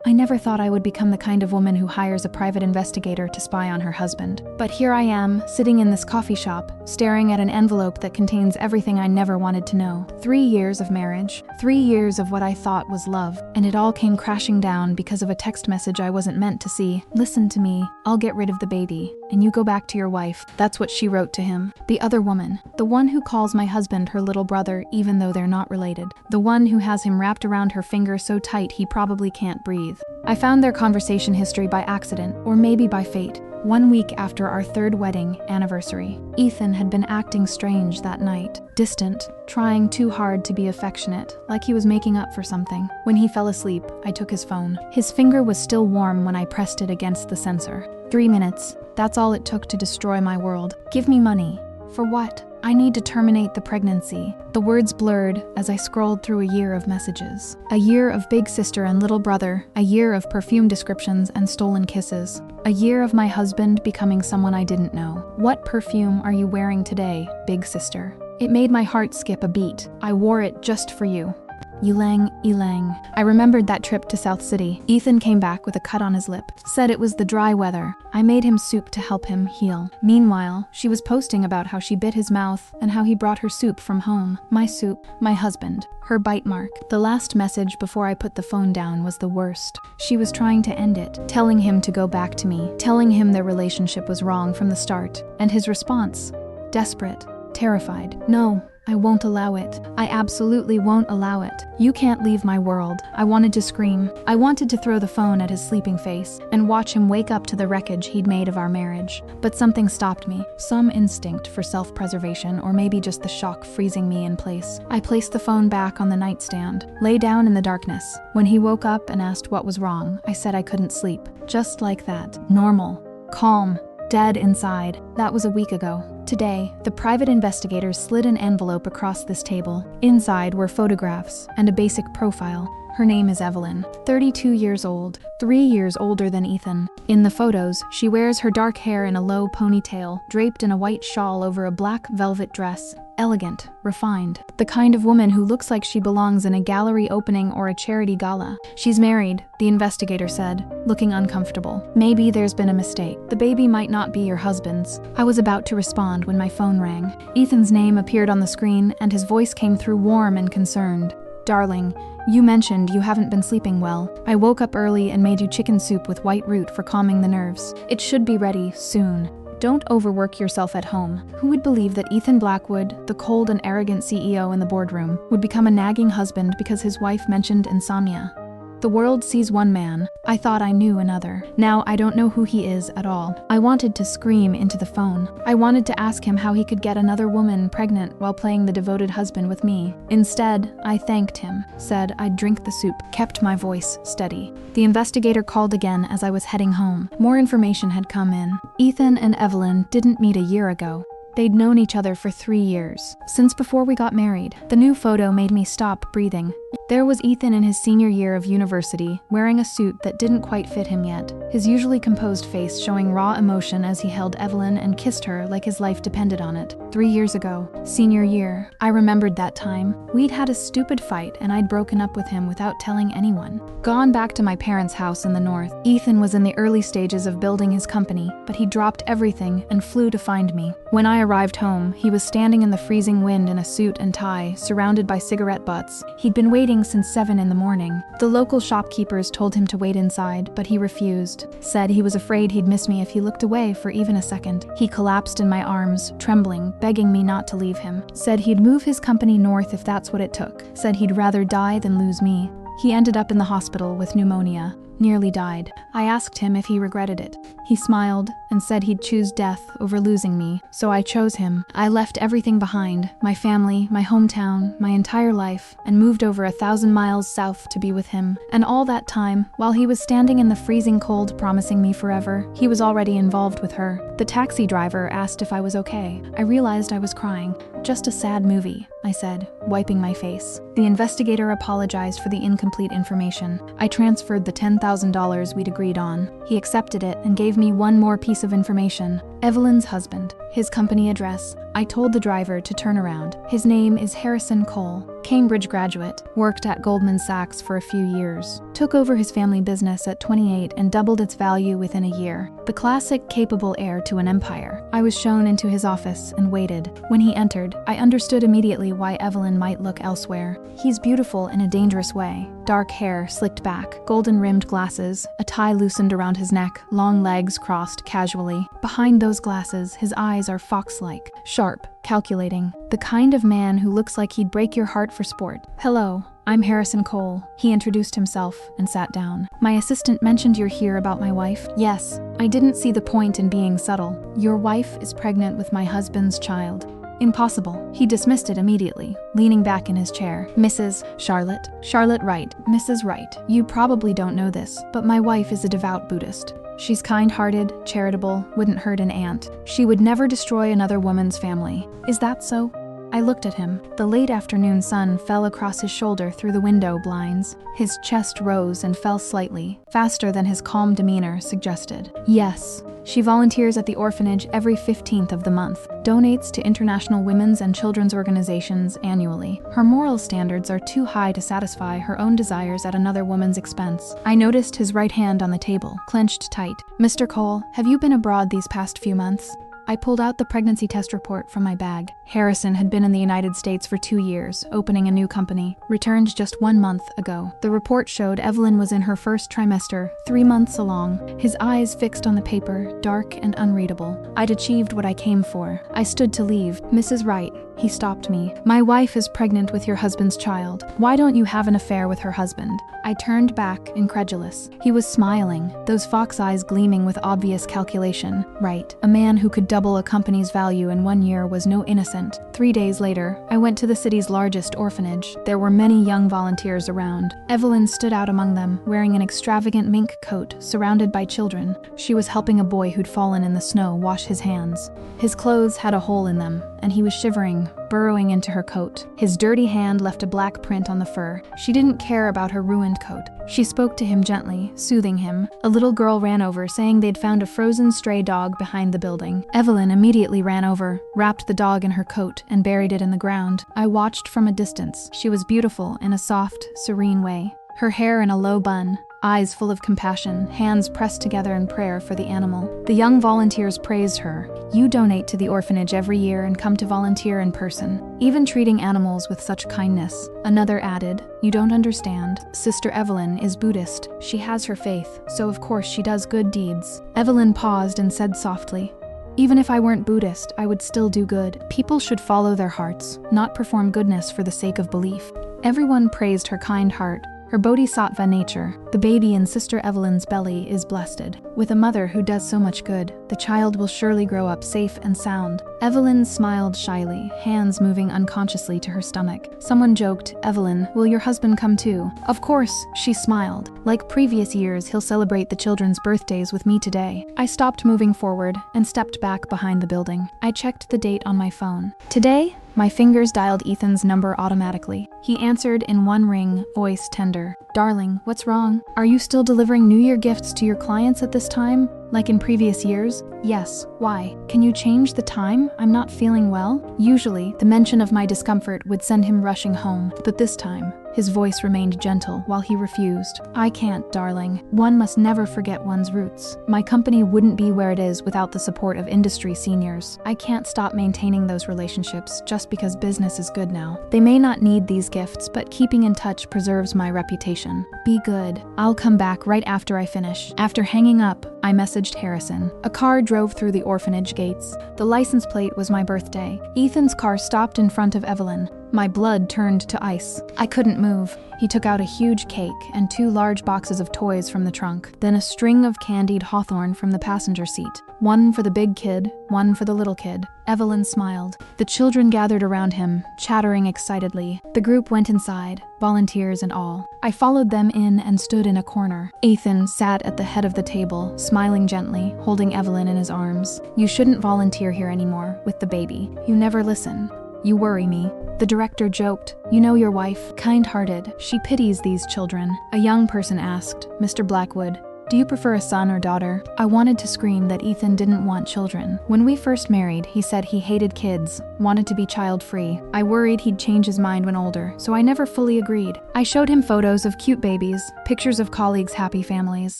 I never thought I would become the kind of woman who hires a private investigator to spy on her husband. But here I am, sitting in this coffee shop, staring at an envelope that contains everything I never wanted to know. 3 years of marriage, 3 years of what I thought was love, and it all came crashing down because of a text message I wasn't meant to see. Listen to me, I'll get rid of the baby, and you go back to your wife. That's what she wrote to him. The other woman, the one who calls my husband her little brother even though they're not related. The one who has him wrapped around her finger so tight he probably can't breathe. I found their conversation history by accident, or maybe by fate. 1 week after our 3rd wedding anniversary, Ethan had been acting strange that night, distant, trying too hard to be affectionate, like he was making up for something. When he fell asleep, I took his phone. His finger was still warm when I pressed it against the sensor. 3 minutes, that's all it took to destroy my world. Give me money. For what? I need to terminate the pregnancy. The words blurred as I scrolled through a year of messages. A year of big sister and little brother, a year of perfume descriptions and stolen kisses. A year of my husband becoming someone I didn't know. What perfume are you wearing today, big sister? It made my heart skip a beat. I wore it just for you. Ylang Ylang. I remembered that trip to South City. Ethan came back with a cut on his lip. Said it was the dry weather. I made him soup to help him heal. Meanwhile, she was posting about how she bit his mouth and how he brought her soup from home. My soup, my husband, her bite mark. The last message before I put the phone down was the worst. She was trying to end it, telling him to go back to me, telling him their relationship was wrong from the start. And his response? Desperate, terrified. No. I won't allow it. I absolutely won't allow it. You can't leave my world. I wanted to scream. I wanted to throw the phone at his sleeping face and watch him wake up to the wreckage he'd made of our marriage. But something stopped me. Some instinct for self-preservation, or maybe just the shock freezing me in place. I placed the phone back on the nightstand, lay down in the darkness. When he woke up and asked what was wrong, I said I couldn't sleep. Just like that. Normal. Calm. Dead inside. That was a week ago. Today, the private investigators slid an envelope across this table. Inside were photographs and a basic profile. Her name is Evelyn, 32 years old, 3 years older than Ethan. In the photos, she wears her dark hair in a low ponytail, draped in a white shawl over a black velvet dress. Elegant, refined, the kind of woman who looks like she belongs in a gallery opening or a charity gala. She's married, the investigator said, looking uncomfortable. Maybe there's been a mistake. The baby might not be your husband's. I was about to respond when my phone rang. Ethan's name appeared on the screen and his voice came through warm and concerned. Darling, you mentioned you haven't been sleeping well. I woke up early and made you chicken soup with white root for calming the nerves. It should be ready soon. Don't overwork yourself at home. Who would believe that Ethan Blackwood, the cold and arrogant CEO in the boardroom, would become a nagging husband because his wife mentioned insomnia? The world sees one man. I thought I knew another. Now I don't know who he is at all. I wanted to scream into the phone. I wanted to ask him how he could get another woman pregnant while playing the devoted husband with me. Instead, I thanked him, said I'd drink the soup, kept my voice steady. The investigator called again as I was heading home. More information had come in. Ethan and Evelyn didn't meet a year ago. They'd known each other for 3 years, since before we got married. The new photo made me stop breathing. There was Ethan in his senior year of university, wearing a suit that didn't quite fit him yet, his usually composed face showing raw emotion as he held Evelyn and kissed her like his life depended on it. 3 years ago, senior year, I remembered that time. We'd had a stupid fight and I'd broken up with him without telling anyone. Gone back to my parents' house in the north. Ethan was in the early stages of building his company, but he dropped everything and flew to find me. When I arrived home, he was standing in the freezing wind in a suit and tie, surrounded by cigarette butts. He'd been waiting since 7 in the morning. The local shopkeepers told him to wait inside, but he refused. Said he was afraid he'd miss me if he looked away for even a second. He collapsed in my arms, trembling, begging me not to leave him. Said he'd move his company north if that's what it took. Said he'd rather die than lose me. He ended up in the hospital with pneumonia. Nearly died. I asked him if he regretted it. He smiled and said he'd choose death over losing me, so I chose him. I left everything behind, my family, my hometown, my entire life, and moved over 1,000 miles south to be with him. And all that time, while he was standing in the freezing cold promising me forever, he was already involved with her. The taxi driver asked if I was okay. I realized I was crying. Just a sad movie, I said, wiping my face. The investigator apologized for the incomplete information. I transferred the $10,000 we'd agreed on. He accepted it and gave me one more piece of information. Evelyn's husband. His company address. I told the driver to turn around. His name is Harrison Cole. Cambridge graduate. Worked at Goldman Sachs for a few years. Took over his family business at 28 and doubled its value within a year. The classic capable heir to an empire. I was shown into his office and waited. When he entered, I understood immediately why Evelyn might look elsewhere. He's beautiful in a dangerous way. Dark hair slicked back, golden-rimmed glasses, a tie loosened around his neck, long legs crossed casually. Behind those glasses, his eyes are fox-like, sharp, calculating. The kind of man who looks like he'd break your heart for sport. Hello, I'm Harrison Cole. He introduced himself and sat down. My assistant mentioned you're here about my wife. Yes, I didn't see the point in being subtle. Your wife is pregnant with my husband's child. Impossible. He dismissed it immediately, leaning back in his chair. Mrs. Charlotte. Charlotte Wright. Mrs. Wright. You probably don't know this, but my wife is a devout Buddhist. She's kind-hearted, charitable, wouldn't hurt an ant. She would never destroy another woman's family. Is that so? I looked at him. The late afternoon sun fell across his shoulder through the window blinds. His chest rose and fell slightly, faster than his calm demeanor suggested. Yes. She volunteers at the orphanage every 15th of the month, donates to international women's and children's organizations annually. Her moral standards are too high to satisfy her own desires at another woman's expense. I noticed his right hand on the table, clenched tight. Mr. Cole, have you been abroad these past few months? I pulled out the pregnancy test report from my bag. Harrison had been in the United States for 2 years, opening a new company. Returned just 1 month ago. The report showed Evelyn was in her first trimester, 3 months along. His eyes fixed on the paper, dark and unreadable. I'd achieved what I came for. I stood to leave. Mrs. Wright. He stopped me. My wife is pregnant with your husband's child. Why don't you have an affair with her husband? I turned back, incredulous. He was smiling, those fox eyes gleaming with obvious calculation. Right. A man who could double a company's value in 1 year was no innocent. 3 days later, I went to the city's largest orphanage. There were many young volunteers around. Evelyn stood out among them, wearing an extravagant mink coat, surrounded by children. She was helping a boy who'd fallen in the snow wash his hands. His clothes had a hole in them, and he was shivering, burrowing into her coat. His dirty hand left a black print on the fur. She didn't care about her ruined coat. She spoke to him gently, soothing him. A little girl ran over, saying they'd found a frozen stray dog behind the building. Evelyn immediately ran over, wrapped the dog in her coat, and buried it in the ground. I watched from a distance. She was beautiful in a soft, serene way. Her hair in a low bun, eyes full of compassion, hands pressed together in prayer for the animal. The young volunteers praised her. You donate to the orphanage every year and come to volunteer in person, even treating animals with such kindness. Another added, you don't understand. Sister Evelyn is Buddhist. She has her faith, so of course she does good deeds. Evelyn paused and said softly, even if I weren't Buddhist, I would still do good. People should follow their hearts, not perform goodness for the sake of belief. Everyone praised her kind heart, her bodhisattva nature. The baby in Sister Evelyn's belly is blessed. With a mother who does so much good, the child will surely grow up safe and sound. Evelyn smiled shyly, hands moving unconsciously to her stomach. Someone joked, Evelyn, will your husband come too? Of course, she smiled. Like previous years, he'll celebrate the children's birthdays with me today. I stopped moving forward and stepped back behind the building. I checked the date on my phone. Today? My fingers dialed Ethan's number automatically. He answered in one ring, voice tender. Darling, what's wrong? Are you still delivering New Year gifts to your clients at this time? Like in previous years? Yes. Why? Can you change the time? I'm not feeling well. Usually, the mention of my discomfort would send him rushing home, but this time, his voice remained gentle while he refused. I can't, darling. One must never forget one's roots. My company wouldn't be where it is without the support of industry seniors. I can't stop maintaining those relationships just because business is good now. They may not need these gifts, but keeping in touch preserves my reputation. Be good. I'll come back right after I finish. After hanging up, I messaged Harrison. A car drove through the orphanage gates. The license plate was my birthday. Ethan's car stopped in front of Evelyn. My blood turned to ice. I couldn't move. He took out a huge cake and 2 large boxes of toys from the trunk, then a string of candied hawthorn from the passenger seat. One for the big kid, one for the little kid. Evelyn smiled. The children gathered around him, chattering excitedly. The group went inside, volunteers and all. I followed them in and stood in a corner. Ethan sat at the head of the table, smiling gently, holding Evelyn in his arms. You shouldn't volunteer here anymore, with the baby. You never listen. You worry me. The director joked. You know your wife, kind-hearted. She pities these children. A young person asked, Mr. Blackwood, Do you prefer a son or daughter? I wanted to scream that Ethan didn't want children. When we first married, he said he hated kids, wanted to be child-free. I worried he'd change his mind when older, so I never fully agreed. I showed him photos of cute babies, pictures of colleagues' happy families.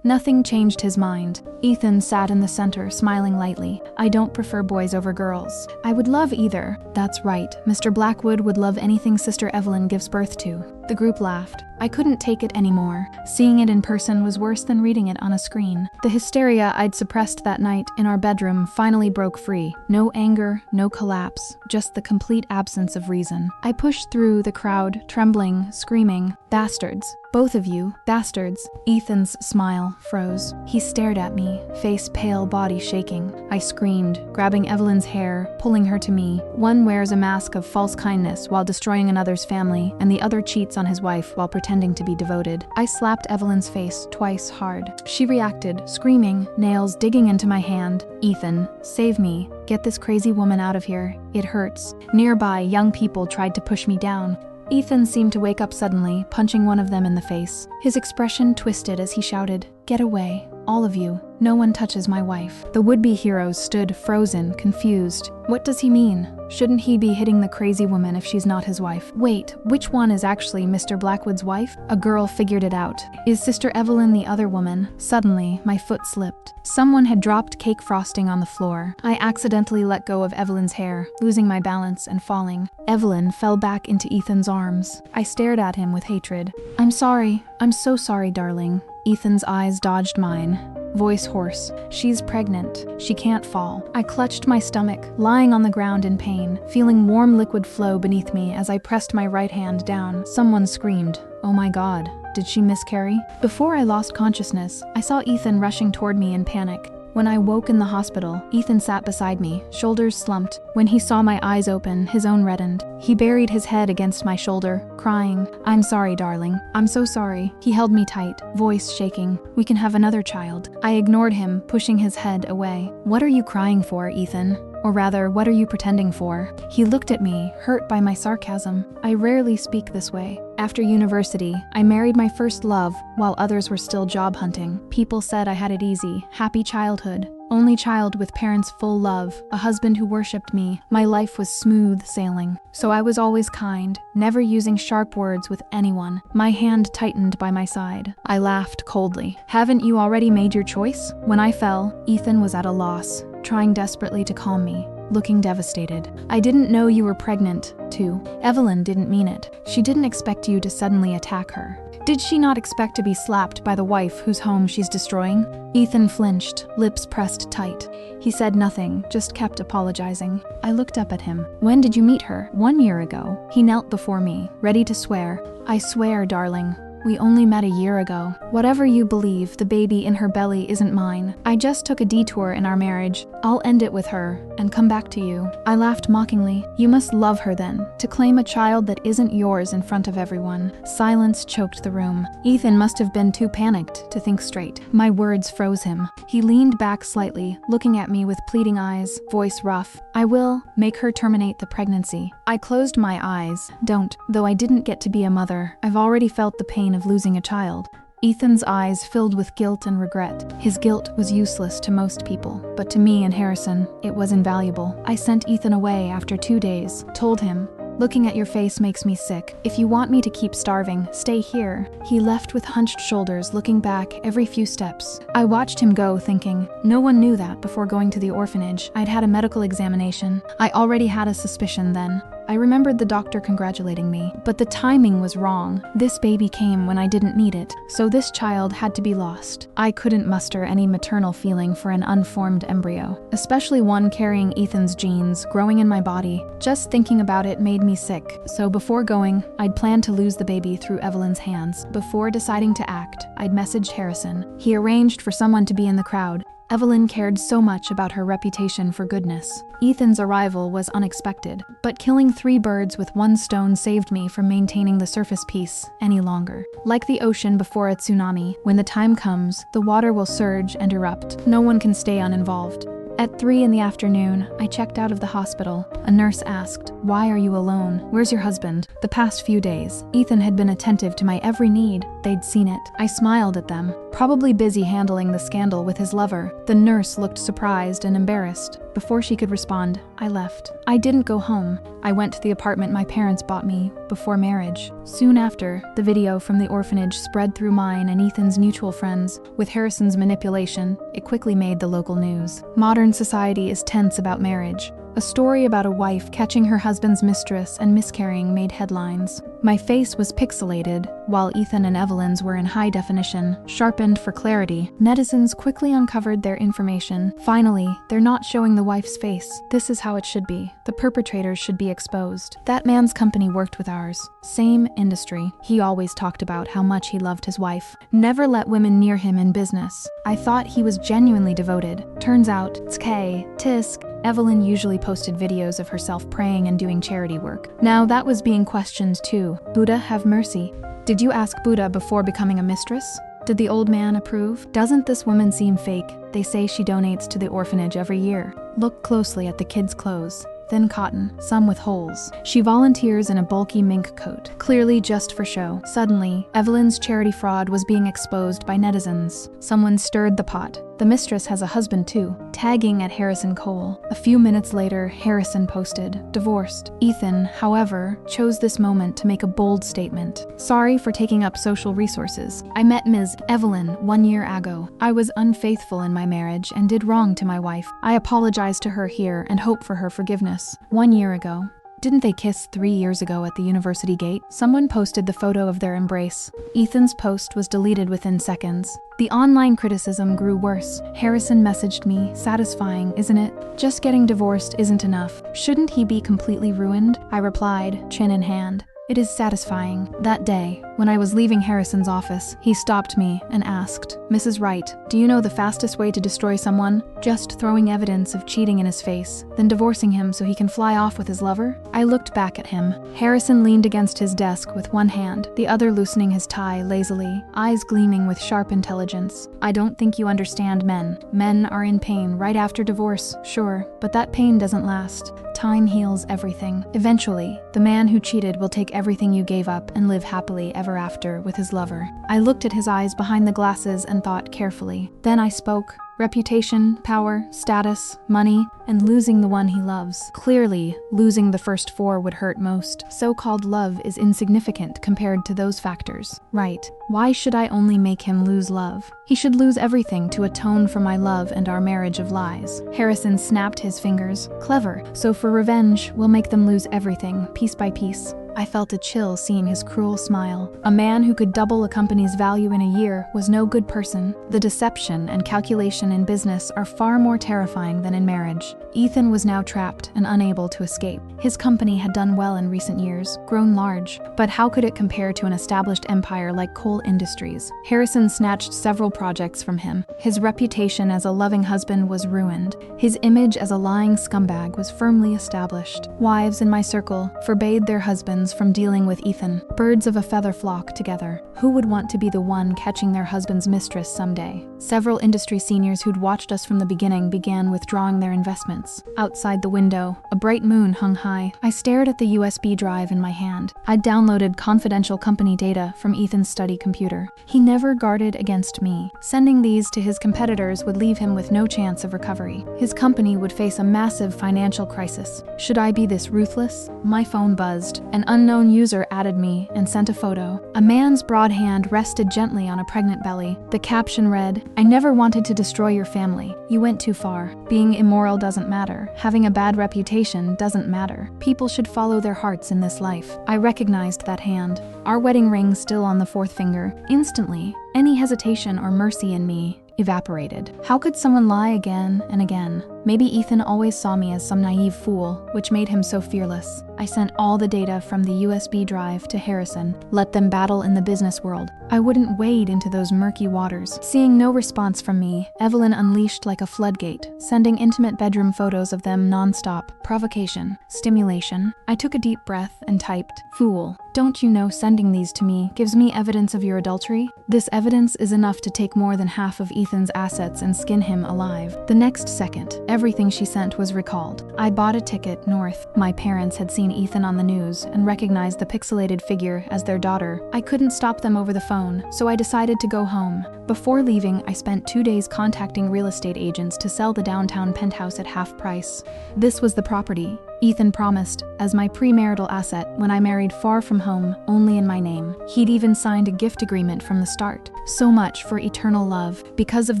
Nothing changed his mind. Ethan sat in the center, smiling lightly. I don't prefer boys over girls. I would love either. That's right. Mr. Blackwood would love anything Sister Evelyn gives birth to. The group laughed. I couldn't take it anymore. Seeing it in person was worse than reading it on a screen. The hysteria I'd suppressed that night in our bedroom finally broke free. No anger, no collapse, just the complete absence of reason. I pushed through the crowd, trembling, screaming, "Bastards. Both of you, bastards." Ethan's smile froze. He stared at me, face pale, body shaking. I screamed, grabbing Evelyn's hair, pulling her to me. One wears a mask of false kindness while destroying another's family, and the other cheats on his wife while pretending to be devoted. I slapped Evelyn's face twice hard. She reacted, screaming, nails digging into my hand. "Ethan, save me. Get this crazy woman out of here. It hurts." Nearby, young people tried to push me down. Ethan seemed to wake up suddenly, punching one of them in the face. His expression twisted as he shouted, "Get away, all of you. No one touches my wife." The would-be heroes stood frozen, confused. What does he mean? Shouldn't he be hitting the crazy woman if she's not his wife? Wait, which one is actually Mr. Blackwood's wife? A girl figured it out. Is Sister Evelyn the other woman? Suddenly, my foot slipped. Someone had dropped cake frosting on the floor. I accidentally let go of Evelyn's hair, losing my balance and falling. Evelyn fell back into Ethan's arms. I stared at him with hatred. "I'm sorry. I'm so sorry, darling." Ethan's eyes dodged mine. Voice hoarse. "She's pregnant. She can't fall." I clutched my stomach, lying on the ground in pain, feeling warm liquid flow beneath me as I pressed my right hand down. Someone screamed, "Oh my God, did she miscarry?" Before I lost consciousness, I saw Ethan rushing toward me in panic. When I woke in the hospital, Ethan sat beside me, shoulders slumped. When he saw my eyes open, his own reddened. He buried his head against my shoulder, crying, "I'm sorry, darling. I'm so sorry." He held me tight, voice shaking. "We can have another child." I ignored him, pushing his head away. "What are you crying for, Ethan? Or rather, what are you pretending for?" He looked at me, hurt by my sarcasm. I rarely speak this way. After university, I married my first love while others were still job hunting. People said I had it easy, happy childhood. Only child with parents' full love, a husband who worshipped me. My life was smooth sailing. So I was always kind, never using sharp words with anyone. My hand tightened by my side. I laughed coldly. "Haven't you already made your choice?" When I fell, Ethan was at a loss, trying desperately to calm me, looking devastated. "I didn't know you were pregnant, too. Evelyn didn't mean it. She didn't expect you to suddenly attack her. Did she not expect to be slapped by the wife whose home she's destroying?" Ethan flinched, lips pressed tight. He said nothing, just kept apologizing. I looked up at him. "When did you meet her?" "1 year ago." He knelt before me, ready to swear. "I swear, darling. We only met a year ago. Whatever you believe, the baby in her belly isn't mine. I just took a detour in our marriage. I'll end it with her and come back to you." I laughed mockingly. "You must love her then, to claim a child that isn't yours in front of everyone." Silence choked the room. Ethan must have been too panicked to think straight. My words froze him. He leaned back slightly, looking at me with pleading eyes, voice rough. "I will make her terminate the pregnancy." I closed my eyes. "Don't. Though I didn't get to be a mother, I've already felt the pain of losing a child." Ethan's eyes filled with guilt and regret. His guilt was useless to most people, but to me and Harrison, it was invaluable. I sent Ethan away after 2 days, told him, "Looking at your face makes me sick. If you want me to keep starving, stay here." He left with hunched shoulders, looking back every few steps. I watched him go, thinking, no one knew that before going to the orphanage. I'd had a medical examination. I already had a suspicion then. I remembered the doctor congratulating me, but the timing was wrong. This baby came when I didn't need it, so this child had to be lost. I couldn't muster any maternal feeling for an unformed embryo, especially one carrying Ethan's genes growing in my body. Just thinking about it made me sick, so before going, I'd planned to lose the baby through Evelyn's hands. Before deciding to act, I'd messaged Harrison. He arranged for someone to be in the crowd. Evelyn cared so much about her reputation for goodness. Ethan's arrival was unexpected, but killing 3 birds with 1 stone saved me from maintaining the surface peace any longer. Like the ocean before a tsunami, when the time comes, the water will surge and erupt. No one can stay uninvolved. At 3 in the afternoon, I checked out of the hospital. A nurse asked, "Why are you alone? Where's your husband?" The past few days, Ethan had been attentive to my every need. they'd seen it. I smiled at them, probably busy handling the scandal with his lover. The nurse looked surprised and embarrassed. Before she could respond, I left. I didn't go home. I went to the apartment my parents bought me before marriage. Soon after, the video from the orphanage spread through mine and Ethan's mutual friends. With Harrison's manipulation, it quickly made the local news. Modern society is tense about marriage. A story about a wife catching her husband's mistress and miscarrying made headlines. My face was pixelated, while Ethan and Evelyn's were in high definition, sharpened for clarity. Netizens quickly uncovered their information. Finally, they're not showing the wife's face. This is how it should be. The perpetrators should be exposed. That man's company worked with ours. Same industry. He always talked about how much he loved his wife. Never let women near him in business. I thought he was genuinely devoted. Turns out, tisk. Evelyn usually posted videos of herself praying and doing charity work. Now that was being questioned too. Buddha have mercy. Did you ask Buddha before becoming a mistress? Did the old man approve? Doesn't this woman seem fake? They say she donates to the orphanage every year. Look closely at the kids' clothes. Thin cotton, some with holes. She volunteers in a bulky mink coat, clearly just for show. Suddenly, Evelyn's charity fraud was being exposed by netizens. Someone stirred the pot. The mistress has a husband too, tagging at Harrison Cole. A few minutes later, Harrison posted, divorced. Ethan, however, chose this moment to make a bold statement. Sorry for taking up social resources. I met Ms. Evelyn 1 year ago. I was unfaithful in my marriage and did wrong to my wife. I apologize to her here and hope for her forgiveness. 1 year ago. Didn't they kiss 3 years ago at the university gate? Someone posted the photo of their embrace. Ethan's post was deleted within seconds. The online criticism grew worse. Harrison messaged me, satisfying, isn't it? Just getting divorced isn't enough. Shouldn't he be completely ruined? I replied, chin in hand. It is satisfying. That day, when I was leaving Harrison's office, he stopped me and asked, Mrs. Wright, do you know the fastest way to destroy someone? Just throwing evidence of cheating in his face, then divorcing him so he can fly off with his lover? I looked back at him. Harrison leaned against his desk with one hand, the other loosening his tie lazily, eyes gleaming with sharp intelligence. I don't think you understand men. Men are in pain right after divorce, sure, but that pain doesn't last. Time heals everything. Eventually, the man who cheated will take everything you gave up and live happily ever after with his lover. I looked at his eyes behind the glasses and thought carefully. Then I spoke. Reputation, power, status, money, and losing the one he loves. Clearly, losing the first four would hurt most. So-called love is insignificant compared to those factors. Right. Why should I only make him lose love? He should lose everything to atone for my love and our marriage of lies. Harrison snapped his fingers. Clever. So for revenge, we'll make them lose everything, piece by piece. I felt a chill seeing his cruel smile. A man who could double a company's value in a year was no good person. The deception and calculation in business are far more terrifying than in marriage. Ethan was now trapped and unable to escape. His company had done well in recent years, grown large, but how could it compare to an established empire like Cole Industries? Harrison snatched several projects from him. His reputation as a loving husband was ruined. His image as a lying scumbag was firmly established. Wives in my circle forbade their husbands from dealing with Ethan. Birds of a feather flock together. Who would want to be the one catching their husband's mistress someday? Several industry seniors who'd watched us from the beginning began withdrawing their investments. Outside the window, a bright moon hung high. I stared at the USB drive in my hand. I'd downloaded confidential company data from Ethan's study computer. He never guarded against me. Sending these to his competitors would leave him with no chance of recovery. His company would face a massive financial crisis. Should I be this ruthless? My phone buzzed. An unknown user added me and sent a photo. A man's broad hand rested gently on a pregnant belly. The caption read, I never wanted to destroy your family. You went too far. Being immoral doesn't matter. Having a bad reputation doesn't matter. People should follow their hearts in this life. I recognized that hand. Our wedding ring still on the fourth finger. Instantly, any hesitation or mercy in me evaporated. How could someone lie again and again? Maybe Ethan always saw me as some naive fool, which made him so fearless. I sent all the data from the USB drive to Harrison. Let them battle in the business world. I wouldn't wade into those murky waters. Seeing no response from me, Evelyn unleashed like a floodgate, sending intimate bedroom photos of them nonstop. Provocation. Stimulation. I took a deep breath and typed, Fool. Don't you know sending these to me gives me evidence of your adultery? This evidence is enough to take more than half of Ethan's assets and skin him alive. The next second, everything she sent was recalled. I bought a ticket north. My parents had seen Ethan on the news and recognized the pixelated figure as their daughter. I couldn't stop them over the phone, so I decided to go home. Before leaving, I spent 2 days contacting real estate agents to sell the downtown penthouse at half price. This was the property Ethan promised as my premarital asset when I married far from home, only in my name. He'd even signed a gift agreement from the start. So much for eternal love. Because of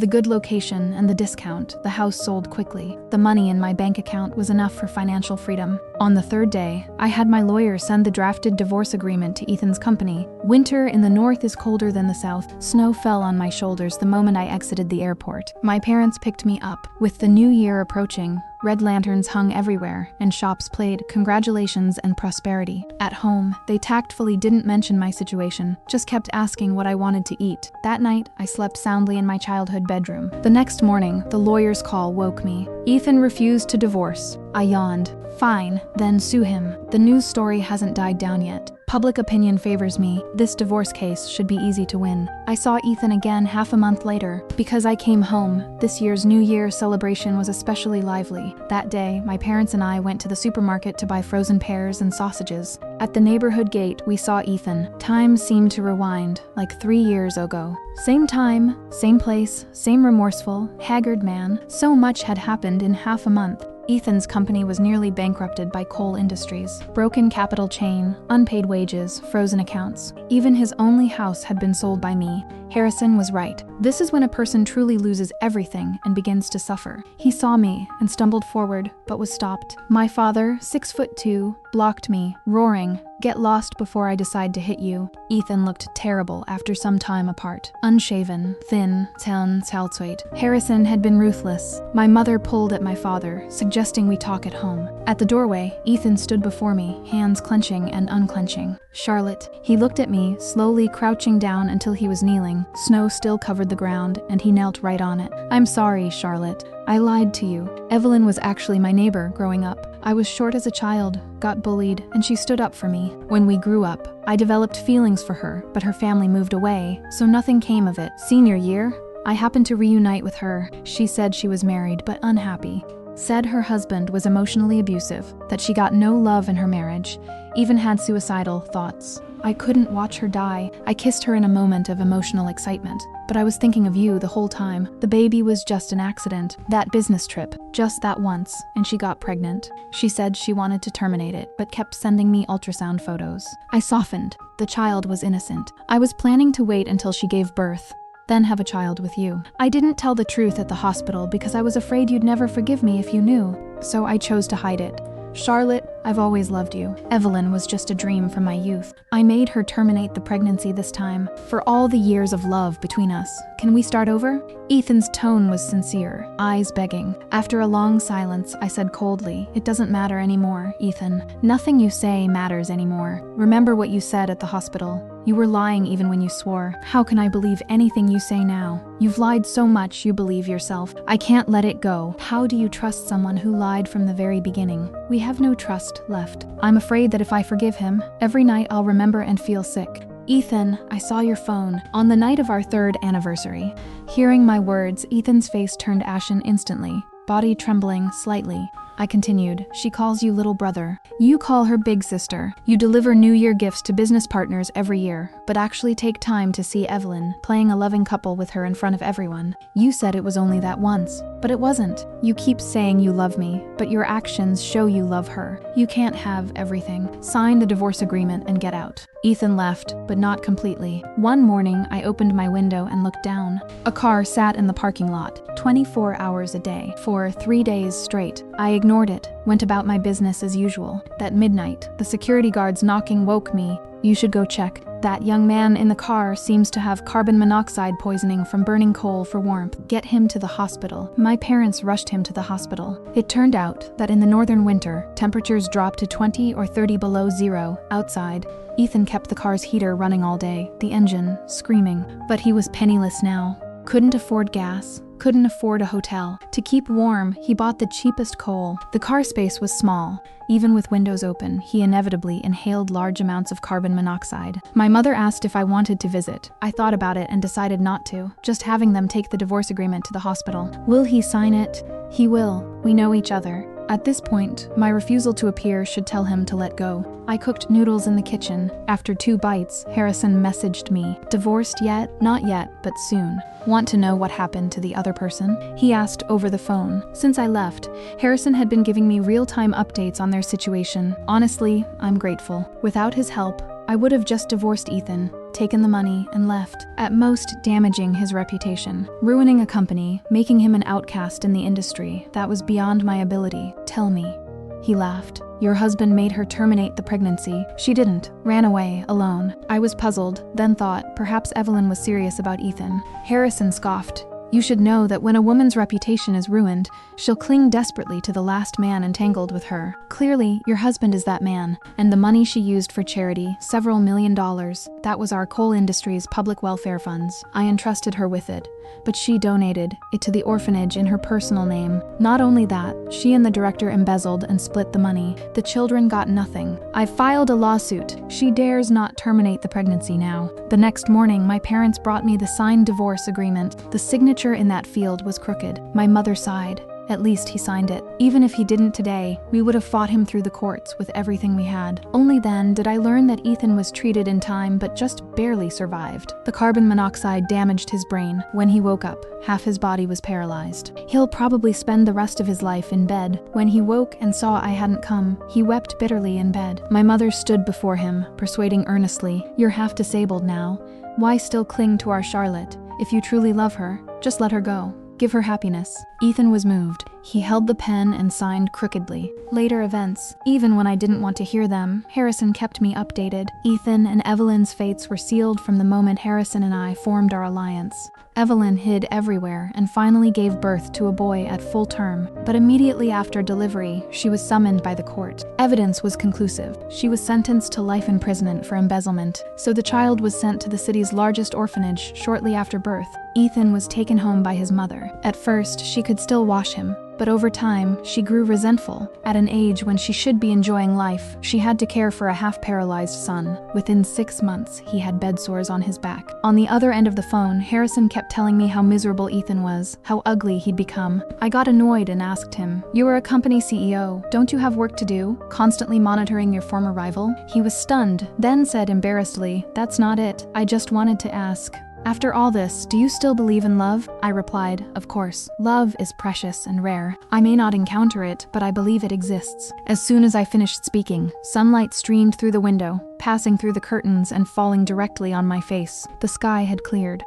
the good location and the discount, the house sold quickly. The money in my bank account was enough for financial freedom. On the 3rd day, I had my lawyer send the drafted divorce agreement to Ethan's company. Winter in the north is colder than the south. Snow fell on my shoulders the moment I exited the airport. My parents picked me up. With the new year approaching, red lanterns hung everywhere, and shops played congratulations and prosperity. At home, they tactfully didn't mention my situation, just kept asking what I wanted to eat. That night, I slept soundly in my childhood bedroom. The next morning, the lawyer's call woke me. Ethan refused to divorce. I yawned. Fine, then sue him. The news story hasn't died down yet. Public opinion favors me. This divorce case should be easy to win. I saw Ethan again half a month later. Because I came home, this year's New Year celebration was especially lively. That day, my parents and I went to the supermarket to buy frozen pears and sausages. At the neighborhood gate, we saw Ethan. Time seemed to rewind, like 3 years ago. Same time, same place, same remorseful, haggard man. So much had happened in half a month. Ethan's company was nearly bankrupted by Coal Industries. Broken capital chain, unpaid wages, frozen accounts. Even his only house had been sold by me. Harrison was right. This is when a person truly loses everything and begins to suffer. He saw me and stumbled forward, but was stopped. My father, 6'2", blocked me, roaring, "Get lost before I decide to hit you." Ethan looked terrible after some time apart. Unshaven, thin, talzweight. Harrison had been ruthless. My mother pulled at my father, suggesting we talk at home. At the doorway, Ethan stood before me, hands clenching and unclenching. "Charlotte." He looked at me, slowly crouching down until he was kneeling. Snow still covered the ground, and he knelt right on it. "I'm sorry, Charlotte. I lied to you. Evelyn was actually my neighbor growing up. I was short as a child, got bullied, and she stood up for me. When we grew up, I developed feelings for her, but her family moved away, so nothing came of it. Senior year, I happened to reunite with her. She said she was married, but unhappy. Said her husband was emotionally abusive, that she got no love in her marriage, even had suicidal thoughts. I couldn't watch her die. I kissed her in a moment of emotional excitement. But I was thinking of you the whole time. The baby was just an accident. That business trip, just that once, and she got pregnant. She said she wanted to terminate it, but kept sending me ultrasound photos. I softened. The child was innocent. I was planning to wait until she gave birth, then have a child with you. I didn't tell the truth at the hospital because I was afraid you'd never forgive me if you knew. So I chose to hide it. Charlotte, I've always loved you. Evelyn was just a dream from my youth. I made her terminate the pregnancy this time. For all the years of love between us, can we start over? Ethan's tone was sincere, eyes begging. After a long silence, I said coldly, "It doesn't matter anymore, Ethan. Nothing you say matters anymore. Remember what you said at the hospital. You were lying even when you swore. How can I believe anything you say now? You've lied so much you believe yourself. I can't let it go. How do you trust someone who lied from the very beginning? We have no trust left. I'm afraid that if I forgive him, every night I'll remember and feel sick. Ethan, I saw your phone on the night of our 3rd anniversary." Hearing my words, Ethan's face turned ashen instantly, body trembling slightly. I continued, "She calls you little brother. You call her big sister. You deliver New Year gifts to business partners every year, but actually take time to see Evelyn, playing a loving couple with her in front of everyone. You said it was only that once, but it wasn't. You keep saying you love me, but your actions show you love her. You can't have everything. Sign the divorce agreement and get out." Ethan left, but not completely. One morning, I opened my window and looked down. A car sat in the parking lot, 24 hours a day, for 3 days straight. I ignored it, went about my business as usual. That midnight, the security guard's knocking woke me. "You should go check. That young man in the car seems to have carbon monoxide poisoning from burning coal for warmth. Get him to the hospital." My parents rushed him to the hospital. It turned out that in the northern winter, temperatures dropped to 20 or 30 below zero outside. Ethan kept the car's heater running all day, the engine screaming. But he was penniless now. Couldn't afford gas, couldn't afford a hotel. To keep warm, he bought the cheapest coal. The car space was small. Even with windows open, he inevitably inhaled large amounts of carbon monoxide. My mother asked if I wanted to visit. I thought about it and decided not to, just having them take the divorce agreement to the hospital. Will he sign it? He will. We know each other. At this point, my refusal to appear should tell him to let go. I cooked noodles in the kitchen. After 2 bites, Harrison messaged me. Divorced yet? Not yet, but soon. Want to know what happened to the other person? He asked over the phone. Since I left, Harrison had been giving me real-time updates on their situation. Honestly, I'm grateful. Without his help, I would have just divorced Ethan, taken the money, and left, at most damaging his reputation. Ruining a company, making him an outcast in the industry, that was beyond my ability. Tell me. He laughed. Your husband made her terminate the pregnancy. She didn't. Ran away, alone. I was puzzled, then thought perhaps Evelyn was serious about Ethan. Harrison scoffed. You should know that when a woman's reputation is ruined, she'll cling desperately to the last man entangled with her. Clearly, your husband is that man, and the money she used for charity, several $1 million, that was our coal industry's public welfare funds. I entrusted her with it, but she donated it to the orphanage in her personal name. Not only that, she and the director embezzled and split the money. The children got nothing. I filed a lawsuit. She dares not terminate the pregnancy now. The next morning, my parents brought me the signed divorce agreement. The signature in that field was crooked. My mother sighed. At least he signed it. Even if he didn't today, we would have fought him through the courts with everything we had. Only then did I learn that Ethan was treated in time but just barely survived. The carbon monoxide damaged his brain. When he woke up, half his body was paralyzed. He'll probably spend the rest of his life in bed. When he woke and saw I hadn't come, he wept bitterly in bed. My mother stood before him, persuading earnestly, "You're half disabled now. Why still cling to our Charlotte? If you truly love her, just let her go. Give her happiness." Ethan was moved. He held the pen and signed crookedly. Later events. Even when I didn't want to hear them, Harrison kept me updated. Ethan and Evelyn's fates were sealed from the moment Harrison and I formed our alliance. Evelyn hid everywhere and finally gave birth to a boy at full term, but immediately after delivery, she was summoned by the court. Evidence was conclusive. She was sentenced to life imprisonment for embezzlement, so the child was sent to the city's largest orphanage shortly after birth. Ethan was taken home by his mother. At first, she could still wash him, but over time, she grew resentful. At an age when she should be enjoying life, she had to care for a half-paralyzed son. Within 6 months, he had bed sores on his back. On the other end of the phone, Harrison kept telling me how miserable Ethan was, how ugly he'd become. I got annoyed and asked him, "You are a company CEO. Don't you have work to do? Constantly monitoring your former rival?" He was stunned, then said embarrassedly, "That's not it. I just wanted to ask. After all this, do you still believe in love?" I replied, "Of course. Love is precious and rare. I may not encounter it, but I believe it exists." As soon as I finished speaking, sunlight streamed through the window, passing through the curtains and falling directly on my face. The sky had cleared.